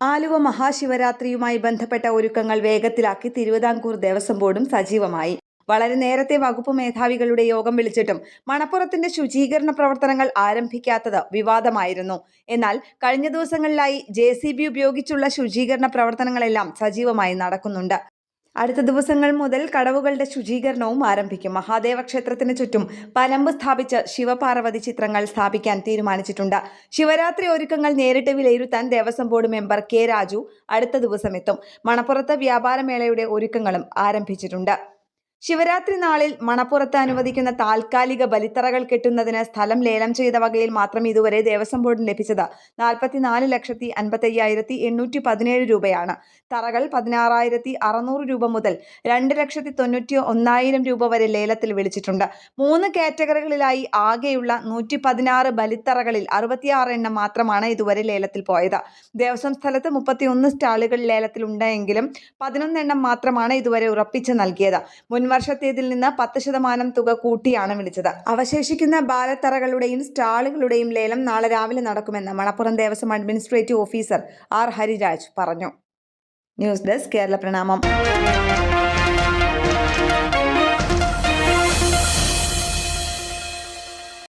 ആലുവ മഹാശിവരാത്രിയുമായി ബന്ധപ്പെട്ട ഒരുക്കങ്ങൾ വേഗത്തിലാക്കി തിരുവിതാംകൂർ ദേവസ്വം ബോർഡും സജീവമായി. വളരെ നേരത്തെ വകുപ്പ് മേധാവികളുടെ യോഗം വിളിച്ചിട്ടും മണപ്പുറത്തിന്റെ ശുചീകരണ പ്രവർത്തനങ്ങൾ ആരംഭിക്കാത്തത് വിവാദമായിരുന്നു. എന്നാൽ കഴിഞ്ഞ ദിവസങ്ങളിലായി JCB ഉപയോഗിച്ചുള്ള ശുചീകരണ പ്രവർത്തനങ്ങളെല്ലാം സജീവമായി നടക്കുന്നുണ്ട്. അടുത്ത ദിവസങ്ങൾ മുതൽ കടവുകളുടെ ശുചീകരണവും ആരംഭിക്കും. മഹാദേവ ക്ഷേത്രത്തിന് ചുറ്റും പനമ്പ് സ്ഥാപിച്ച് ശിവപാർവതി ചിത്രങ്ങൾ സ്ഥാപിക്കാൻ തീരുമാനിച്ചിട്ടുണ്ട്. ശിവരാത്രി ഒരുക്കങ്ങൾ നേരിട്ട് വിലയിരുത്താൻ Devaswom board member K. Raju അടുത്ത ദിവസം എത്തും. മണപ്പുറത്ത് വ്യാപാരമേളയുടെ ഒരുക്കങ്ങളും ആരംഭിച്ചിട്ടുണ്ട്. ശിവരാത്രി നാളിൽ മണപ്പുറത്ത് അനുവദിക്കുന്ന താൽക്കാലിക ബലിത്തറകൾ കെട്ടുന്നതിന് സ്ഥലം ലേലം ചെയ്ത വകയിൽ മാത്രം ഇതുവരെ ദേവസ്വം ബോർഡിന് ലഭിച്ചത് 44,55,817 രൂപയാണ്. തറകൾ 16,600 രൂപ മുതൽ 2,91,000 രൂപ വരെ ലേലത്തിൽ വിളിച്ചിട്ടുണ്ട്. 3 കാറ്റഗറികളിലായി ആകെയുള്ള 116 ബലിത്തറകളിൽ 66 എണ്ണം മാത്രമാണ് ഇതുവരെ ലേലത്തിൽ പോയത്. ദേവസ്വം സ്ഥലത്ത് 31 സ്റ്റാളുകൾ ലേലത്തിലുണ്ടെങ്കിലും 11 എണ്ണം മാത്രമാണ് ഇതുവരെ ഉറപ്പിച്ച് നൽകിയത്. മുൻവർഷത്തേതിൽ നിന്ന് 10% തുക കൂട്ടിയാണ് വിളിച്ചത്. അവശേഷിക്കുന്ന ബാലത്തറകളുടെയും സ്റ്റാളുകളുടെയും ലേലം നാളെ രാവിലെ നടക്കുമെന്ന് Manappuram Devaswom administrative officer R. Hariraj പറഞ്ഞു. ന്യൂസ് ഡെസ്ക് കേരള പ്രണാമം.